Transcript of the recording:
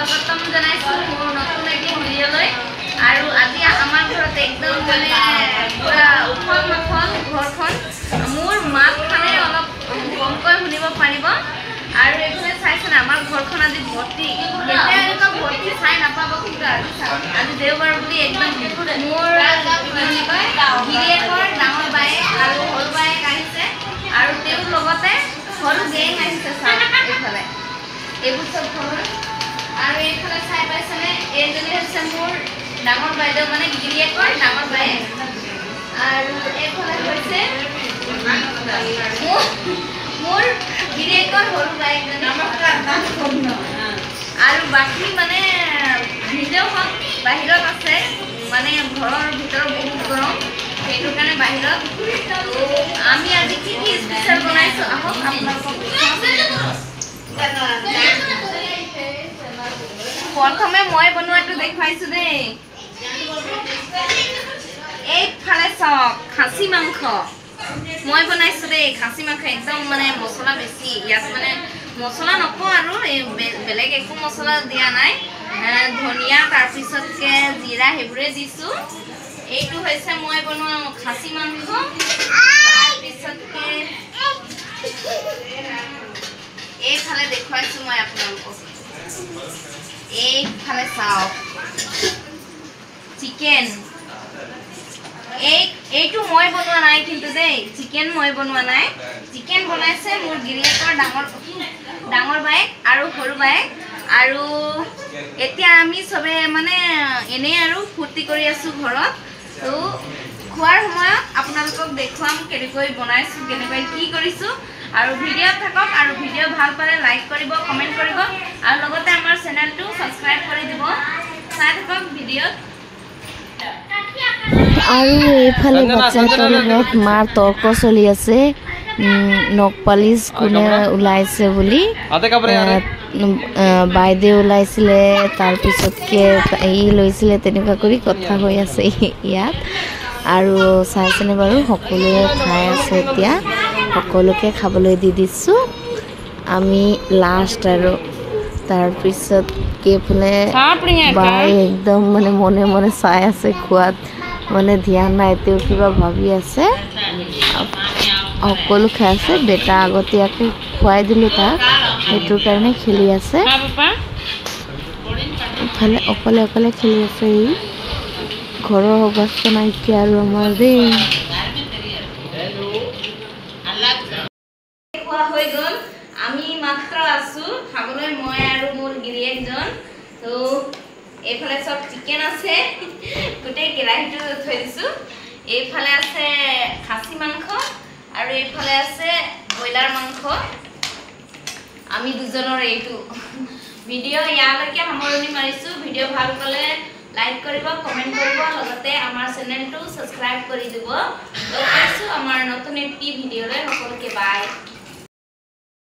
স্বাগতম জনাইছো মোৰ নতুন এটি ভিডিঅ'লৈ আৰু আজি আমাৰ ঘৰত একদম মানে পুৰা উখল মাখল ঘৰখন মোৰ মাত খানে অলপ কমকৈ শুনিব পাৰিব আৰু এইফালে চাইছেনে আমাৰ ঘৰখন আজি ভৰ্তি কেতিয়া এনেকুৱা ভৰ্তি চাই নাপাব কিন্তু আজি দেওবাৰ বুলি একদম মোৰ গিৰিয়েকৰ ডাঙৰ বায়েক আৰু সৰু বায়েক আহিছে আৰু তেওঁৰ লগতে সৰু গেং আহিছে এইফালে এইবোৰ চব ঘৰ আৰু এইফালে চাই পাইছেনে এইজনী হৈছে মোৰ ডাঙৰ বাইদেউ মানে গিৰিয়েকৰ ডাঙৰ বায়েক আৰু এইফালে হৈছে মোৰ গিৰিয়েকৰ সৰু বায়েকজনী আৰু বাকী মানে ভিডিঅ'খন বাহিৰত আছে মানে ঘৰৰ ভিতৰত বহুত গৰম সেইটো কাৰণে বাহিৰত আমি আজি কি কি স্পেচিয়েল বনাইছো আহক আপোনালোকক প্ৰথমে মই বনোৱাটো দেখাইছো দেই এইফালে চাওক খাচী মাংস মই বনাইছো দেই খাচী মাংস একদম মানে মছলা বেছি ইয়াত মানে মছলা নকওঁ আৰু এই বেলেগ একো মছলা দিয়া নাই ধনিয়া তাৰপিছতকে জিৰা সেইবোৰে দিছো এইটো হৈছে মই বনোৱা খাচী মাংস তাৰপিছতকে এইফালে দেখুৱাইছো মই আপোনালোকক এইফালে চাওক চিকেন এইটো মই বনোৱা নাই কিন্তু দেই চিকেন মই বনোৱা নাই চিকেন বনাইছে মোৰ গিৰিয়েকৰ ডাঙৰ বায়েক আৰু সৰু বায়েক আৰু এতিয়া আমি সবে মানে এনে আৰু ফূৰ্তি কৰি আছো ঘৰত তো খোৱাৰ সময়ত আপোনালোকক দেখুৱাম কেনেকৈ বনাইছো কেনেকৈ কি কৰিছো আৰু ভিডিঅ'ত থাকক আৰু ভিডিঅ' ভাল পালে লাইক কৰিব কমেন্ট কৰিব আৰু লগতে আমাৰ চেনেলটো সাবস্ক্ৰাইব কৰি দিব চাই থাকক ভিডিঅ'ত আৰু এইফালে বাচ্চাটোৰ লগত মাৰ তৰ্ক চলি আছে নখ পালিচ কোনে ওলাইছে বুলি বাইদেউ ওলাইছিলে তাৰপিছতকে ই লৈছিলে তেনেকুৱা কৰি কথা হৈ আছে ইয়াত আৰু চাইছেনে বাৰু সকলোৱে খাই আছে এতিয়া সকলোকে খাবলৈ দি দিছোঁ আমি লাষ্ট আৰু তাৰপিছত কেইফালে বাই একদম মানে মনে মনে চাই আছে খোৱাত মানে ধ্যান নাই তেওঁ কিবা ভাবি আছে সকলো খাই আছে বেটা আগতীয়াকৈ খুৱাই দিলোঁ তাক সেইটোৰ কাৰণে খেলি আছে ইফালে অকলে অকলে খেলি আছে ই ঘৰৰ অৱস্থা নাইকিয়া আৰু আমাৰ দেই হৈ গ'ল আমি মাত্ৰ আছো খাবলৈ মই আৰু মোৰ গিৰিয়েকজন তো এইফালে সব চিকেন আছে গোটেই কেৰাহীটো থৈ দিছো এইফালে আছে খাচী মাংস আৰু এইফালে আছে ব্ৰইলাৰ মাংস আমি দুজনৰ এইটো ভিডিঅ' ইয়ালৈকে সামৰণি মাৰিছো ভিডিঅ' ভাল পালে লাইক কৰিব কমেন্ট কৰিব লগতে আমাৰ চেনেলটো সাবস্ক্ৰাইব কৰি দিব লগ পাইছো আমাৰ নতুন এটি ভিডিঅ'লৈ সকলোকে বাই